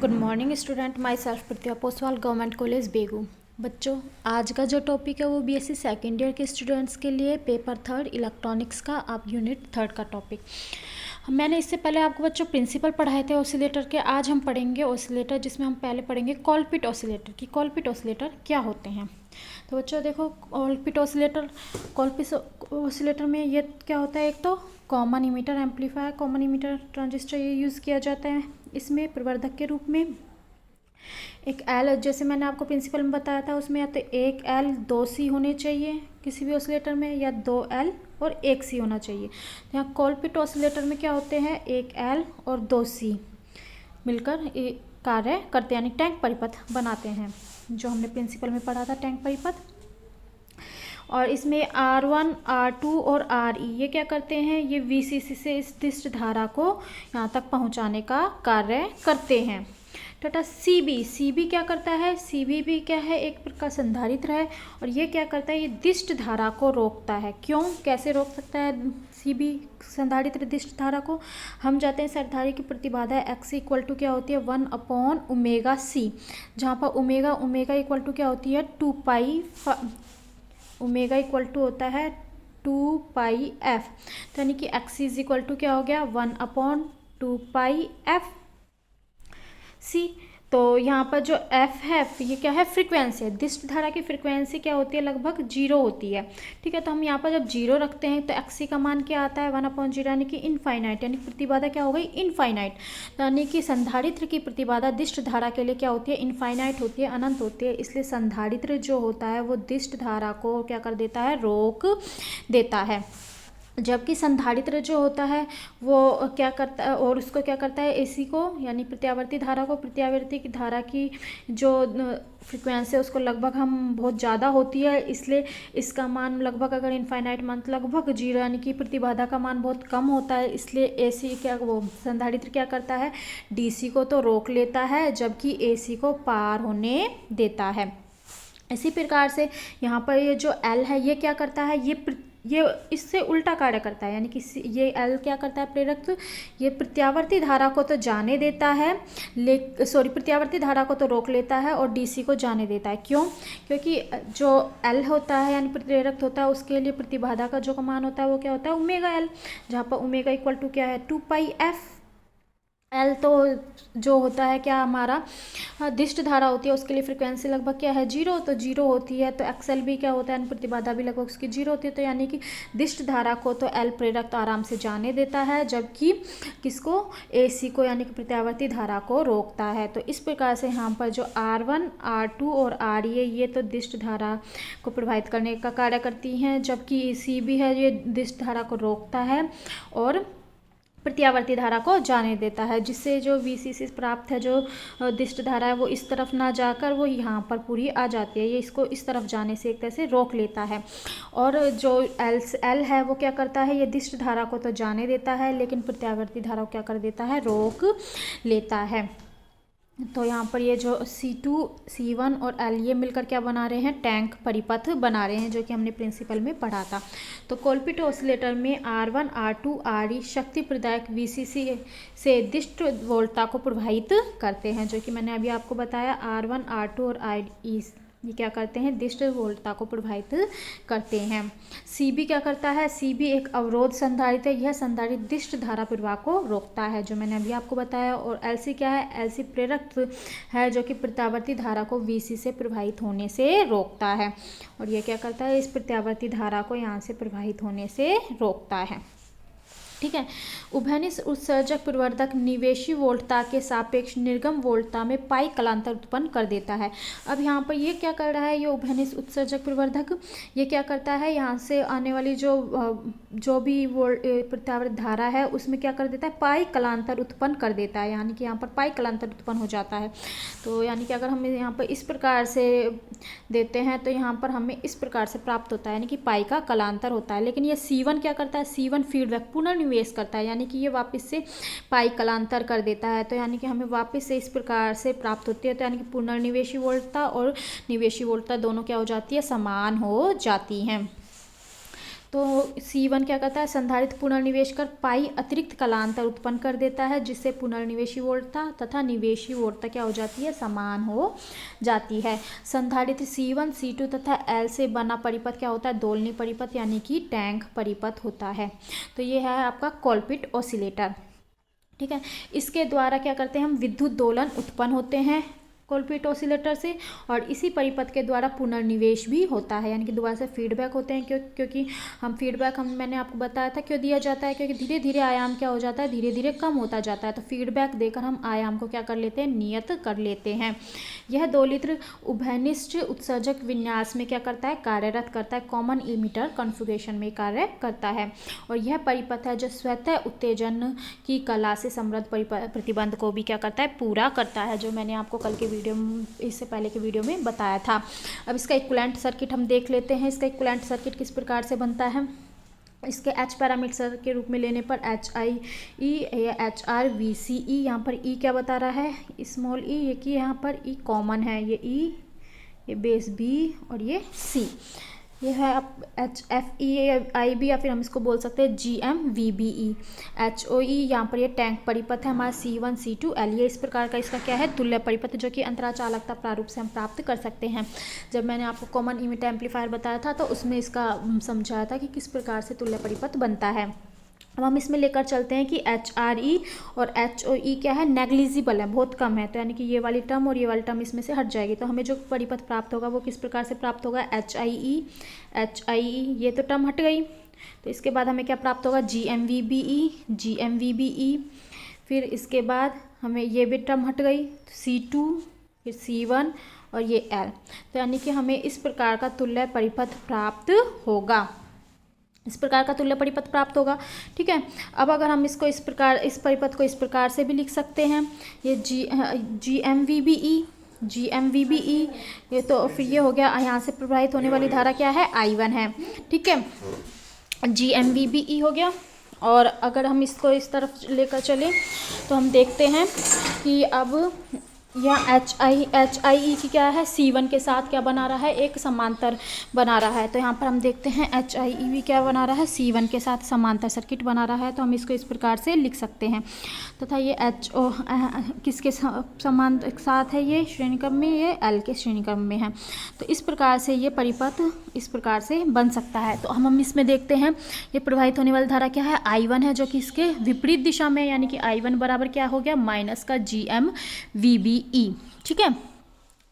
Good morning student, myself Pratibha Poswal, government college Begu. बच्चों, आज का जो टॉपिक है वो बीएससी सेकेंड ईयर के स्टूडेंट्स के लिए पेपर थर्ड इलेक्ट्रॉनिक्स का आप यूनिट थर्ड का टॉपिक। मैंने इससे पहले आपको बच्चों प्रिंसिपल पढ़ाए थे ऑसिलेटर के। आज हम पढ़ेंगे ऑसिलेटर, जिसमें हम पहले पढ़ेंगे कॉलपिट ऑसिलेटर की कॉलपिट ऑसिलेटर क्या होते हैं। तो बच्चों देखो, कॉलपिट ऑसिलेटर में ये क्या होता है, एक तो common emitter amplifier, common emitter transistor ये यूज़ किया जाता है इसमें प्रवर्धक के रूप में। एक एल, जैसे मैंने आपको प्रिंसिपल में बताया था, उसमें या तो एक एल 2 सी होने चाहिए किसी भी ऑसिलेटर में, या 2 एल और 1 सी होना चाहिए। तो यहाँ कॉलपिट ऑसिलेटर में क्या होते हैं, एक एल और 2 सी मिलकर कार्य करते हैं, यानी टैंक परिपथ बनाते हैं, जो हमने प्रिंसिपल में पढ़ा था टैंक परिपथ। और इसमें R1, R2 और RE ये क्या करते हैं, ये VCC से इस दिष्ट धारा को यहाँ तक पहुँचाने का कार्य करते हैं। तथा CB क्या करता है, CB भी क्या है, एक प्रकार संधारित्र है, और ये क्या करता है, ये दिष्ट धारा को रोकता है। क्यों, कैसे रोक सकता है CB संधारित्र दिष्ट धारा को? हम जाते हैं संधारित्र की प्रतिबाधा X इक्वल टू क्या होती है, 1/ωc, जहाँ पर ओमेगा इक्वल टू क्या होती है, 2 पाई, ओमेगा इक्वल टू होता है 2 पाई एफ, तो यानी कि एक्स इज इक्वल टू क्या हो गया, 1/2 पाई एफ सी। तो यहाँ पर जो एफ है ये क्या है, फ्रीक्वेंसी है। दिष्ट धारा की फ्रीक्वेंसी क्या होती है, लगभग 0 होती है। ठीक है, तो हम यहाँ पर जब 0 रखते हैं तो एक्स सी का मान क्या आता है, 1/0, यानी कि इनफाइनाइट, यानी प्रतिबाधा क्या हो गई, इनफाइनाइट। यानी कि संधारित्र की प्रतिबाधा दिष्ट धारा के लिए क्या होती है, इनफाइनाइट होती है, अनंत होती है। इसलिए संधारित्र जो होता है वो दिष्ट धारा को क्या कर देता है, रोक देता है। जबकि संधारित्र जो होता है वो क्या करता है, और उसको क्या करता है, एसी को यानी प्रत्यावर्ती धारा को, प्रत्यावर्ती की धारा की जो फ्रीक्वेंसी है उसको लगभग हम बहुत ज़्यादा होती है, इसलिए इसका मान लगभग, अगर इनफाइनाइट मान तो लगभग 0, यानी कि प्रतिबाधा का मान बहुत कम होता है। इसलिए एसी क्या, वो संधारित्र क्या करता है, डीसी को तो रोक लेता है, जबकि एसी को पार होने देता है। इसी प्रकार से यहाँ पर ये जो एल है ये क्या करता है, ये इससे उल्टा कार्य करता है, यानी कि ये एल क्या करता है, प्रेरक, ये प्रत्यावर्ती धारा को तो जाने देता है, प्रत्यावर्ती धारा को तो रोक लेता है और डीसी को जाने देता है। क्यों, क्योंकि जो एल होता है यानी प्रेरक होता है, उसके लिए प्रतिबाधा का जो मान होता है वो क्या होता है, ओमेगा एल, जहाँ पर ओमेगा इक्वल टू क्या है, 2 पाई एफ। एल तो जो होता है क्या, हमारा दिष्ट धारा होती है, उसके लिए फ्रिक्वेंसी लगभग क्या है, 0, तो 0 होती है। तो एक्सएल भी क्या होता है, प्रतिबाधा भी लगभग उसकी 0 होती है। तो यानी कि दिष्ट धारा को तो एल प्रेरक आराम से जाने देता है, जबकि किसको, एसी को यानी कि प्रत्यावर्ती धारा को रोकता है। तो इस प्रकार से यहाँ पर जो R1, R2 और RE ये तो दिष्ट धारा को प्रभावित करने का कार्य करती हैं, जबकि CB है ये दिष्ट धारा को रोकता है और प्रत्यावर्ती धारा को जाने देता है, जिससे जो VCC प्राप्त है जो दिष्ट धारा है वो इस तरफ ना जाकर वो यहाँ पर पूरी आ जाती है, ये इसको इस तरफ जाने से एक तरह से रोक लेता है। और जो एल है वो क्या करता है, ये दिष्ट धारा को तो जाने देता है, लेकिन प्रत्यावर्ती धारा को क्या कर देता है, रोक लेता है। तो यहाँ पर ये जो C2, C1 और L ये मिलकर क्या बना रहे हैं, टैंक परिपथ बना रहे हैं, जो कि हमने प्रिंसिपल में पढ़ा था। तो कॉलपिट ऑसिलेटर में R1, R2, RE शक्ति प्रदायक VCC से दिष्ट वोल्टता को प्रभावित करते हैं, जो कि मैंने अभी आपको बताया। R1, R2 और RE ये क्या करते हैं, दिष्ट वोल्टता को प्रभावित करते हैं। CB क्या करता है, CB एक अवरोध संधारित्र है, यह संधारित्र दिष्ट धारा प्रवाह को रोकता है, जो मैंने अभी आपको बताया। और LC क्या है, LC प्रेरक है, जो कि प्रत्यावर्ती धारा को VC से प्रभावित होने से रोकता है, और यह क्या करता है, इस प्रत्यावर्ती धारा को यहाँ से प्रभावित होने से रोकता है। ठीक है, उभयनिष्ठ उत्सर्जक प्रवर्धक निवेशी वोल्टता के सापेक्ष निर्गम वोल्टता में पाई कलांतर उत्पन्न कर देता है। अब यहाँ पर ये क्या कर रहा है, ये उभयनिष्ठ उत्सर्जक प्रवर्धक ये क्या करता है, यहाँ से आने वाली जो भी प्रत्यावर्त धारा है उसमें क्या कर देता है, पाई कलांतर उत्पन्न कर देता है, यानी कि यहाँ पर पाई कलांतर उत्पन्न हो जाता है। तो यानी कि अगर हम यहाँ पर इस प्रकार से देते हैं तो यहाँ पर हमें इस प्रकार से प्राप्त होता है, यानी कि पाई का कलांतर होता है। लेकिन ये C1 क्या करता है, C1 फीडबैक पुनर्निवेश करता है, यानी कि ये वापस से पाई कलांतर कर देता है। तो यानी कि हमें वापस से इस प्रकार से प्राप्त होती है। तो यानी कि पुनर्निवेशी वोल्टता और निवेशी वोल्टता दोनों क्या हो जाती है, समान हो जाती हैं। तो C1 क्या करता है, संधारित्र पुनर्निवेश कर पाई अतिरिक्त कलांतर उत्पन्न कर देता है, जिससे पुनर्निवेशी वोल्टता तथा निवेशी वोल्टता क्या हो जाती है, समान हो जाती है। संधारित्र C1 C2 तथा L से बना परिपथ क्या होता है, दोलनी परिपथ यानी कि टैंक परिपथ होता है। तो ये है आपका कोलपिट ऑसिलेटर। ठीक है, इसके द्वारा क्या करते हैं हम, विद्युत दोलन उत्पन्न होते हैं कोलपिट ऑसिलेटर से, और इसी परिपथ के द्वारा पुनर्निवेश भी होता है, यानी कि दोबारा से फीडबैक होते हैं। क्योंकि हम फीडबैक मैंने आपको बताया था क्यों दिया जाता है, क्योंकि धीरे धीरे आयाम क्या हो जाता है, धीरे धीरे कम होता जाता है। तो फीडबैक देकर हम आयाम को क्या कर लेते हैं, नियत कर लेते हैं। यह दोलित्र उभयनिष्ठ उत्सर्जक विन्यास में क्या करता है, कार्यरत करता है, कॉमन इमीटर कॉन्फ़िगरेशन में कार्य करता है। और यह परिपथ है जो स्वतः उत्तेजन की कला से समृद्ध प्रतिबंध को भी क्या करता है, पूरा करता है, जो मैंने आपको कल के इससे पहले के वीडियो में बताया था। अब इसका इक्विवेलेंट सर्किट हम देख लेते हैं। इसका इक्विवेलेंट सर्किट किस प्रकार से बनता है, इसके H पैरामीटर के रूप में लेने पर HIE या HRVCE, यहाँ पर E क्या बता रहा है, स्मॉल e, ये कि यहाँ पर E कॉमन है, ये E, ये बेस B और ये C। ये है अब HFEIB या फिर हम इसको बोल सकते हैं GMVBE। HOE यहाँ पर ये टैंक परिपथ है हमारा C1 C2 L, ये इस प्रकार का इसका क्या है, तुल्य परिपथ, जो कि अंतराल चालकता प्रारूप से हम प्राप्त कर सकते हैं। जब मैंने आपको कॉमन इमिटर एम्पलीफायर बताया था तो उसमें इसका समझाया था कि किस प्रकार से तुल्य परिपथ बनता है। अब हम इसमें लेकर चलते हैं कि HRE और HOE क्या है, नेग्लिजिबल है, बहुत कम है। तो यानी कि ये वाली टर्म और ये वाली टर्म इसमें से हट जाएगी। तो हमें जो परिपथ प्राप्त होगा वो किस प्रकार से प्राप्त होगा, HIE, ये तो टर्म हट गई। तो इसके बाद हमें क्या प्राप्त होगा, GMVBE, फिर इसके बाद हमें ये भी टर्म हट गई, C2, फिर C1 और ये L। तो यानी कि हमें इस प्रकार का तुल्य परिपथ प्राप्त होगा, इस प्रकार का तुल्य परिपथ प्राप्त होगा। ठीक है, अब अगर हम इसको इस प्रकार, इस परिपथ को इस प्रकार से भी लिख सकते हैं, ये GMVBE, ये तो फिर ये हो गया, यहाँ से प्रवाहित होने वाली धारा क्या है, I1 है। ठीक है, GMVBE हो गया। और अगर हम इसको इस तरफ लेकर चलें तो हम देखते हैं कि अब यहाँ HIE की क्या है, C1 के साथ क्या बना रहा है, एक समांतर बना रहा है। तो यहाँ पर हम देखते हैं HIE भी क्या बना रहा है, C1 के साथ समांतर सर्किट बना रहा है। तो हम इसको इस प्रकार से लिख सकते हैं तथा ये HO किसके समान साथ है, ये श्रेणी क्रम में, ये L के श्रेणी क्रम में है। तो इस प्रकार से ये परिपथ इस प्रकार से बन सकता है। तो हम इसमें देखते हैं ये प्रवाहित होने वाली धारा क्या है, I1 है, जो कि इसके विपरीत दिशा में, यानी कि I1 बराबर क्या हो गया, माइनस का GMVBE। ठीक है,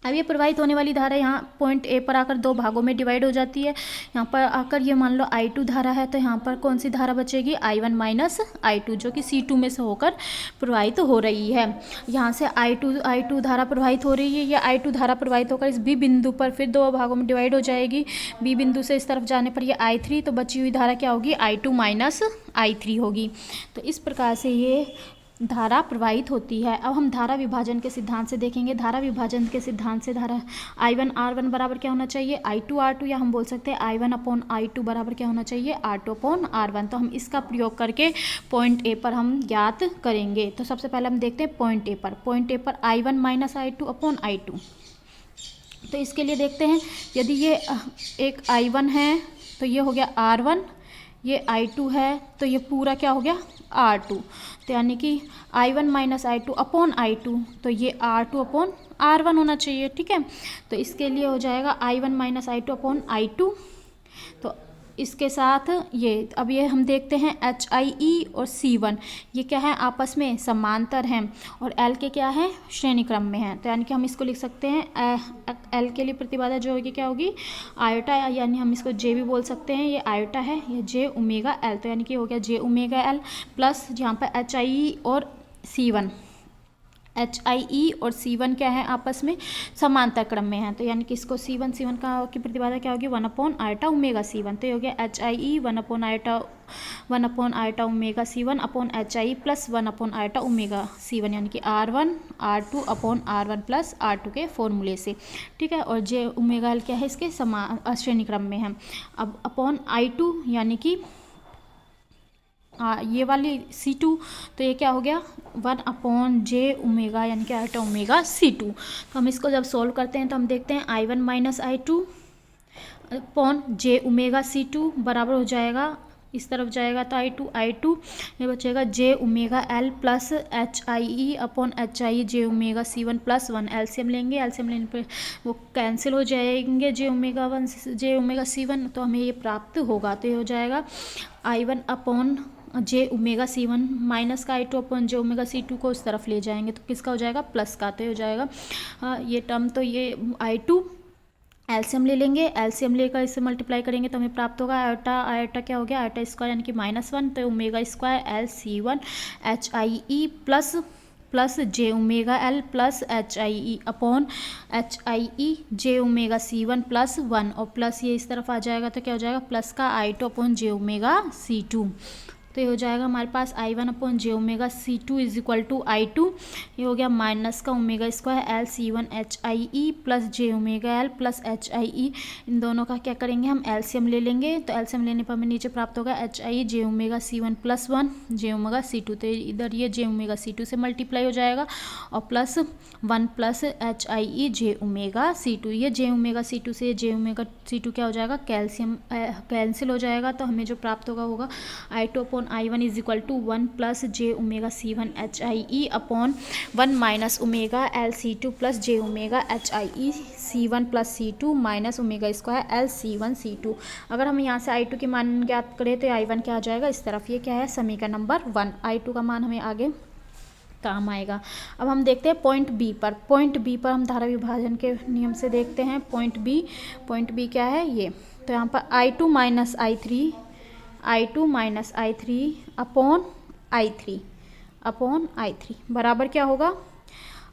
अब ये प्रवाहित होने वाली धारा यहाँ पॉइंट ए पर आकर दो भागों में डिवाइड हो जाती है। यहाँ पर आकर ये मान लो I2 धारा है, तो यहाँ पर कौन सी धारा बचेगी, I1 माइनस I2, जो कि C2 में से होकर प्रवाहित हो रही है। यहाँ से I2 धारा प्रवाहित हो रही है, ये I2 धारा प्रवाहित होकर इस B बिंदु पर फिर दो भागों में डिवाइड हो जाएगी। B बिंदु से इस तरफ जाने पर ये I3, तो बची हुई धारा क्या होगी, I2 माइनस I3 होगी। तो इस प्रकार से ये धारा प्रवाहित होती है। अब हम धारा विभाजन के सिद्धांत से देखेंगे। धारा विभाजन के सिद्धांत से धारा I1 R1 बराबर क्या होना चाहिए, I2 R2, या हम बोल सकते हैं I1 अपॉन I2 बराबर क्या होना चाहिए, R2 अपॉन R1। तो हम इसका प्रयोग करके पॉइंट ए पर हम ज्ञात करेंगे। तो सबसे पहले हम देखते हैं पॉइंट ए पर I1 minus I2 upon I2। तो इसके लिए देखते हैं, यदि ये एक I1 है तो ये हो गया R1, ये I2 है तो ये पूरा क्या हो गया R2। तो यानी कि I1 minus I2 upon I2, तो ये R2 अपॉन R1 होना चाहिए। ठीक है, तो इसके लिए हो जाएगा I1 minus I2 upon I2। तो इसके साथ ये अब ये हम देखते हैं HIE और C1 ये क्या है, आपस में समांतर हैं और L के क्या है, श्रेणी क्रम में है। तो यानी कि हम इसको लिख सकते हैं L के लिए प्रतिबाधा जो होगी क्या होगी, आयोटा, यानी हम इसको J भी बोल सकते हैं, ये आयोटा है, ये J ओमेगा L। तो यानी कि हो गया J ओमेगा L प्लस यहाँ पर HIE और C1, HIE और C1 क्या है, आपस में समांतर क्रम में है। तो यानी कि इसको C1 का की प्रतिबाधा क्या होगी, 1 अपॉन आयोटा ओमेगा C1। तो ये हो गया HIE 1 upon iota omega C1 upon HIE plus 1 upon iota omega C1, यानी कि R1 R2 upon R1 plus R2 के फॉर्मूले से। ठीक है, और J ओमेगा L क्या है, इसके समान श्रेणी क्रम में है। अब अपॉन I2 यानी कि ये वाली C2, तो ये क्या हो गया 1 अपॉन J ओमेगा, यानी कि आयोटा ओमेगा C2। तो हम इसको जब सोल्व करते हैं तो हम देखते हैं I1 minus I2 upon J omega C2 बराबर हो जाएगा, इस तरफ जाएगा तो I2 ये बचेगा J omega L plus HIE upon HIE J omega C1 plus 1। LCM लेंगे, एलसीएम लेने पर वो कैंसिल हो जाएंगे जे ओमेगा 1 जे ओमेगा C1, तो हमें ये प्राप्त होगा। तो ये हो जाएगा I1 upon J omega C1 minus का I2 upon J omega C2 को उस तरफ ले जाएंगे तो किसका हो जाएगा, प्लस का। तो ये हो जाएगा ये टर्म, तो ये I2 एलसीएम ले लेंगे, एलसीएम लेकर इसे मल्टीप्लाई करेंगे तो हमें प्राप्त होगा आयोटा, आयोटा क्या हो गया, आयोटा स्क्वायर यानी कि -1, तो omega square LC1 HIE plus J omega L plus HIE upon HIE J omega C1 plus 1, और प्लस ये इस तरफ आ जाएगा तो क्या हो जाएगा, प्लस का I2 upon J omega C2। तो ये हो जाएगा हमारे पास I1 upon J omega C2 is equal to I2, ये हो गया माइनस का omega square LC1 HIE plus J omega L plus HIE, इन दोनों का क्या करेंगे हम, एलसीएम ले लेंगे। तो एलसीएम लेने पर हमें नीचे प्राप्त होगा HIE J omega C1 plus 1 जे ओमेगा C2, तो इधर ये जे ओमेगा C2 से मल्टीप्लाई हो जाएगा और plus 1 plus HIE J omega C2, ये जे ओमेगा C2 से जे ओमेगा C2 क्या हो जाएगा, कैल्शियम कैंसिल हो जाएगा। तो हमें जो प्राप्त होगा I2 upon I1 is equal to 1 plus J omega C1 HIE upon 1 minus omega LC2 plus J omega HIE C1 प्लस C2 minus omega square LC1 C2। अगर हम यहाँ से I2 की मान ज्ञात करें तो I1 क्या आ जाएगा, इस तरफ, ये क्या है समीकरण नंबर 1। I2 का मान हमें आगे काम आएगा। अब हम देखते हैं पॉइंट बी पर। पॉइंट बी पर हम धारा विभाजन के नियम से देखते हैं। पॉइंट बी क्या है ये, तो यहाँ पर I2 minus I3 upon I3 बराबर क्या होगा,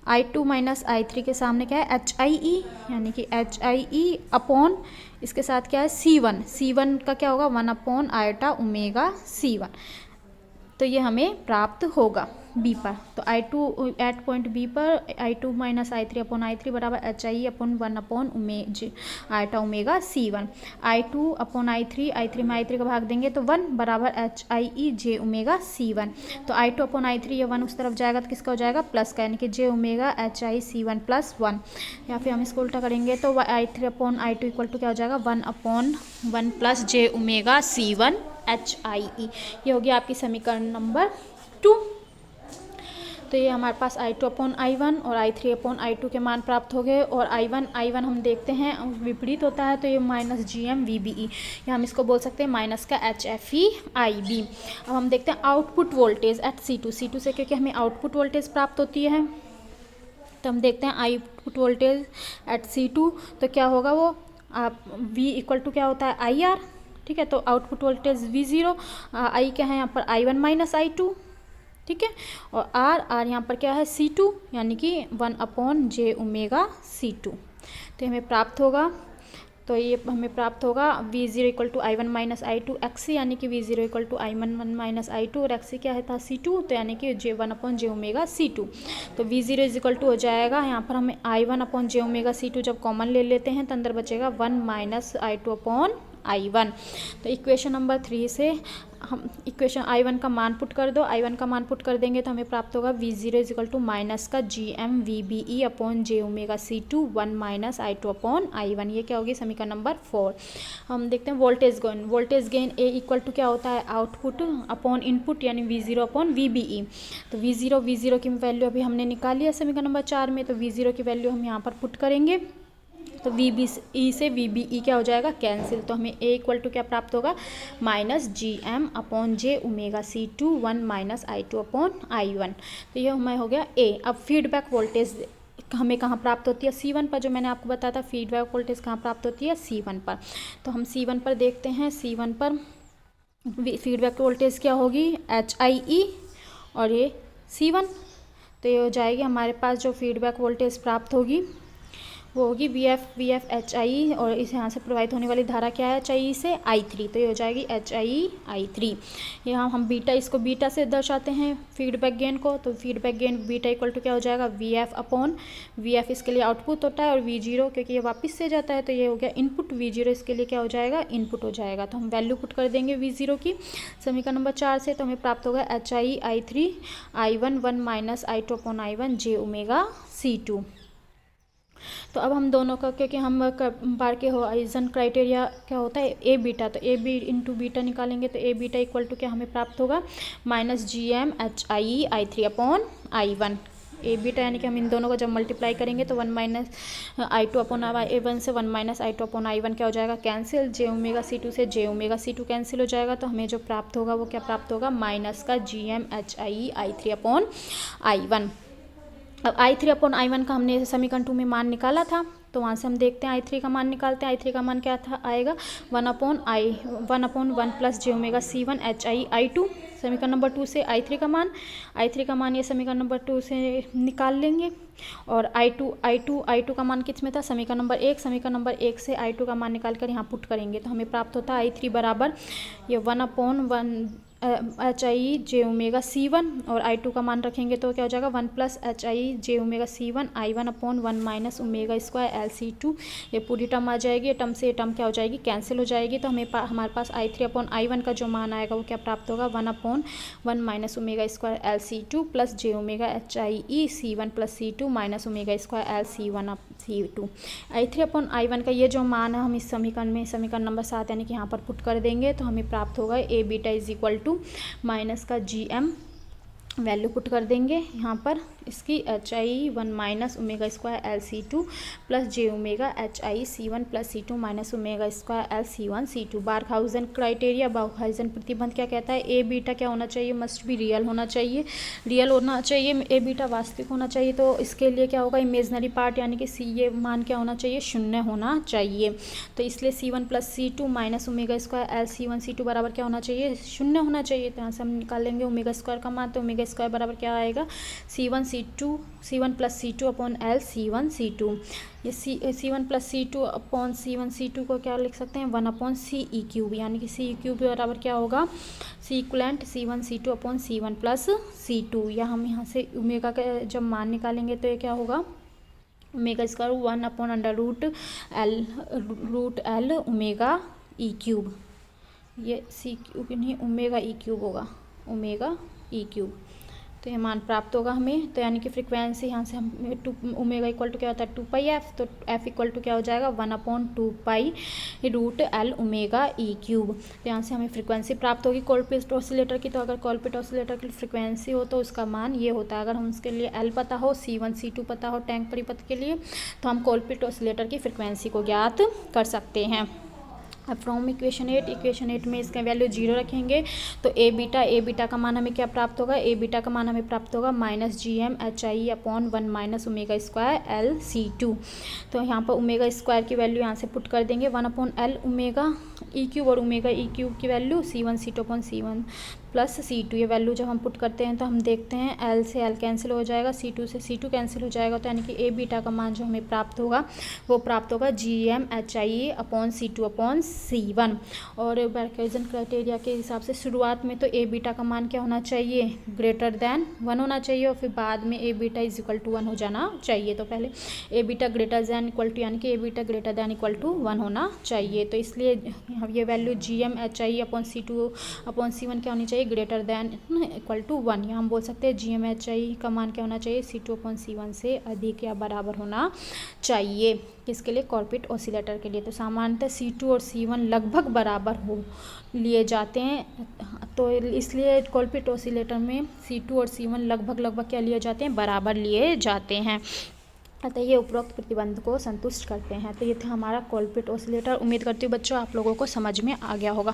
I2 माइनस I3 के सामने क्या है HIE, यानी कि HIE अपॉन इसके साथ क्या है C1 का क्या होगा 1 अपॉन आयोटा ओमेगा C1। तो ये हमें प्राप्त होगा बी पर। तो I2 एट पॉइंट बी पर I2 minus I3 upon I3 बराबर HIE upon 1 upon iota omega C1। I2 upon I3 में I3 का भाग देंगे तो 1 बराबर HIE जे ओमेगा C1। तो I2 अपॉन I3 ये 1 उस तरफ जाएगा तो किसका हो जाएगा, प्लस का, यानी कि जे ओमेगा HIE C1 प्लस 1। या फिर हम इसको उल्टा करेंगे तो I3 upon I2 equal to क्या हो जाएगा, 1 upon 1 plus J omega C1 HIE। ये होगी आपकी समीकरण नंबर 2। तो ये हमारे पास I2 अपॉन I1 और I3 अपॉन I2 के मान प्राप्त हो गए। और I1 हम देखते हैं विपरीत होता है तो ये माइनस GM VBE, या हम इसको बोल सकते हैं माइनस का HFE IB। अब हम देखते हैं आउटपुट वोल्टेज एट C2 से, क्योंकि हमें आउटपुट वोल्टेज प्राप्त होती है। तो हम देखते हैं आउटपुट वोल्टेज एट C2, तो क्या होगा वो V इक्वल टू क्या होता है IR, ठीक है। तो आउटपुट वोल्टेज V0, I क्या है यहाँ पर I1 माइनस I2, ठीक है। और R यहाँ पर क्या है C2, यानी कि 1 अपॉन जे ओमेगा C2। तो हमें प्राप्त होगा, तो ये हमें प्राप्त होगा V0 equal to I1 minus I2 XC, यानी कि V0 equal to I1 minus I2 और XC क्या है था C2, तो यानी कि J1 upon J omega C2। तो V0 इज इक्वल टू हो जाएगा, यहाँ पर हमें I1 upon J omega C2 जब कॉमन ले लेते हैं तो अंदर बचेगा 1 माइनस I2 अपॉन I1। तो इक्वेशन नंबर 3 से हम इक्वेशन I1 का मान पुट कर दो, I1 का मान पुट कर देंगे तो हमें प्राप्त होगा V0 is equal to minus का GM VBE upon J omega C2 1 minus I2 upon I1। ये क्या होगी समीकरण नंबर 4। हम देखते हैं voltage gain A equal to क्या होता है आउटपुट अपॉन इनपुट, यानी V0 अपॉन VBE। तो V0 की वैल्यू अभी हमने निकाली है समीकरण नंबर 4 में, तो V0 की वैल्यू हम यहाँ पर पुट करेंगे तो VBE से VBE क्या हो जाएगा कैंसिल। तो हमें A इक्वल टू क्या प्राप्त होगा minus GM upon J omega C2 1 minus I2 upon I1। तो ये हमें हो गया A। अब फीडबैक वोल्टेज हमें कहाँ प्राप्त होती है C1 पर, जो मैंने आपको बताया था फीडबैक वोल्टेज कहाँ प्राप्त होती है C1 पर। तो हम C1 पर देखते हैं, C1 पर फीडबैक वोल्टेज क्या होगी HIE और ये C1। तो ये हो जाएगी हमारे पास जो फीडबैक वोल्टेज प्राप्त होगी वो होगी VF HIE, और इस यहाँ से प्रवाहित होने वाली धारा क्या है HIE से I3। तो ये हो जाएगी HIE I3। यहाँ हम इसको बीटा से दर्शाते हैं फीडबैक गेन को। तो feedback gain beta equal to क्या हो जाएगा VF अपॉन VF, इसके लिए आउटपुट होता है, और V0 क्योंकि ये वापस से जाता है तो ये हो गया इनपुट, V0 इसके लिए क्या हो जाएगा इनपुट हो जाएगा। तो हम वैल्यू पुट कर देंगे V0 की समीकरण नंबर 4 से, तो हमें प्राप्त होगा HIE I3 I1 1 minus I2 upon I1 जे ओमेगा C2। तो अब हम दोनों का, क्योंकि हम बार के होराइजन क्राइटेरिया क्या होता है ए बीटा, तो ए बी इंटू बीटा निकालेंगे तो ए बीटा इक्वल टू क्या हमें प्राप्त होगा minus G M H I I three upon I one. A beta यानी कि हम इन दोनों को जब मल्टीप्लाई करेंगे तो 1 minus I two upon I one से 1 minus I two upon I one क्या हो जाएगा cancel, J omega C two से J omega C two cancel हो जाएगा। तो हमें जो प्राप्त होगा वो क्या प्राप्त होगा माइनस का G M H I three upon I one. अब I three upon I one का हमने समीकरण 2 में मान निकाला था, तो वहाँ से हम देखते हैं आई थ्री का मान निकालते हैं। आई थ्री का मान क्या था आएगा 1/1 plus J omega C one H I two. समीकरण नंबर 2 से आई थ्री का मान ये समीकरण नंबर 2 से निकाल लेंगे। और आई टू का मान किस में था समीकरण नंबर 1 से आई टू का मान निकाल कर यहाँ पुट करेंगे तो हमें प्राप्त होता है आई थ्री बराबर ये 1/1 H I J omega C one, और आई टू का मान रखेंगे तो क्या हो जाएगा 1 plus H I J omega C one I one upon 1 minus omega square L C two. ये पूरी टर्म आ जाएगी, ये टर्म से ये टर्म क्या हो जाएगी कैंसिल हो जाएगी। तो हमारे पास I three upon I one का जो मान आएगा वो क्या प्राप्त होगा 1/1 minus omega square L C two plus J omega H I E C one plus C two minus omega square L C one up C two. I three upon I one का ये जो मान है हम इस समीकरण में समीकरण नंबर 7 यानी कि यहाँ पर पुट कर देंगे तो हमें प्राप्त होगा A beta is equal to minus का जी एम वैल्यू पुट कर देंगे यहाँ पर इसकी H I 1 minus omega square L C two plus J omega H I C one plus C two minus omega square L C one C two. Barkhausen criteria Barkhausen प्रतिबंध क्या कहता है ए beta क्या होना चाहिए मस्ट भी real होना चाहिए, ए बीटा वास्तविक होना चाहिए। तो इसके लिए क्या होगा इमेजनरी पार्ट यानी कि सी ये मान क्या होना चाहिए शून्य होना चाहिए। तो इसलिए C one plus C two minus omega square L C one C two बराबर क्या होना चाहिए शून्य होना चाहिए। तो यहाँ से हम निकाल लेंगे ओमेगा स्क्वायर का मान, तो ओमेगा स्क्वायर बराबर क्या आएगा C one plus C two upon L C one C two. ये C one plus C two upon C one C two को क्या लिख सकते हैं 1 अपॉन सी ई क्यूब, यानी कि सी ई क्यूब बराबर क्या होगा C equivalent C one C two upon C one plus C two. या हम यहाँ से ओमेगा का जब मान निकालेंगे तो ये क्या होगा omega square 1 upon under root L omega E cube, ये सी क्यूब नहीं ओमेगा ई क्यूब होगा ओमेगा ई क्यूब। तो ये मान प्राप्त होगा हमें। तो यानी कि फ्रीक्वेंसी यहाँ से हम ओमेगा इक्वल टू क्या होता है 2 पाई एफ, तो एफ इक्वल टू क्या हो जाएगा 1/2 pi root L omega E cube. तो यहाँ से हमें फ्रीक्वेंसी प्राप्त होगी कोलपिट ऑसिलेटर की। तो अगर कोलपिट ऑसिलेटर की फ्रीक्वेंसी हो तो उसका मान ये होता है। अगर हम उसके लिए एल पता हो सी वन सी टू पता हो टैंक परिपथ के लिए तो हम कोलपिट ऑसिलेटर की फ्रीक्वेंसी को ज्ञात कर सकते हैं। अब फ्रॉम इक्वेशन 8 में इसका वैल्यू 0 रखेंगे तो ए बीटा का मान हमें क्या प्राप्त होगा ए बीटा का मान हमें प्राप्त होगा minus G M H I upon 1 minus omega square L C two. तो यहाँ पर ओमेगा स्क्वायर की वैल्यू यहाँ से पुट कर देंगे 1 upon L omega E cube, और ओमेगा ई क्यूब की value C one C two upon C one plus C two. ये वैल्यू जब हम पुट करते हैं तो हम देखते हैं एल से एल कैंसिल हो जाएगा, सी टू से सी टू कैंसिल हो जाएगा। तो यानी कि ए बीटा का मान जो हमें प्राप्त होगा वो प्राप्त होगा G M H I upon C two upon C one. और बारखाउजन क्राइटेरिया के हिसाब से शुरुआत में तो ए बीटा का मान क्या होना चाहिए ग्रेटर दैन 1 होना चाहिए, और फिर बाद में A beta is equal to 1 हो जाना चाहिए। तो पहले A beta greater than equal to यानी कि A beta greater than equal to 1 होना चाहिए। तो इसलिए ये value G M H I upon C two upon C one क्या होनी चाहिए ग्रेटर दैन इक्वल टू 1। यहाँ हम बोल सकते हैं जी एम एच आई का मान क्या होना चाहिए सी टू अपॉन सी वन से अधिक या बराबर होना चाहिए। किसके लिए कोलपिट ऑसिलेटर के लिए। तो सामान्यतः सी टू और सी वन लगभग बराबर हो लिए जाते हैं, तो इसलिए कोलपिट ऑसिलेटर में सी टू और सी वन लगभग क्या लिए जाते हैं बराबर लिए जाते हैं। अतः ये उपरोक्त प्रतिबंध को संतुष्ट करते हैं। तो ये था हमारा कोलपिट ऑसिलेटर। उम्मीद करती हूँ बच्चों आप लोगों को समझ में आ गया होगा।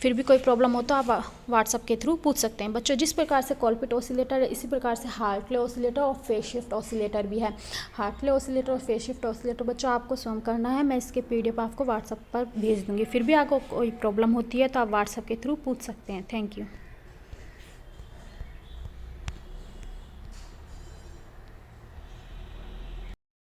फिर भी कोई प्रॉब्लम हो तो आप व्हाट्सएप के थ्रू पूछ सकते हैं। बच्चों जिस प्रकार से कोलपिट ऑसिलेटर है इसी प्रकार से हार्टले ऑसिलेटर और फेज शिफ्ट ऑसिलेटर भी है। हार्टले ऑसिलेटर और फेज शिफ्ट ऑसिलेटर बच्चों आपको स्वयं करना है, मैं इसके PDF आपको व्हाट्सएप पर भेज दूँगी। फिर भी आपको कोई प्रॉब्लम होती है तो आप व्हाट्सएप के थ्रू पूछ सकते हैं। Thank you.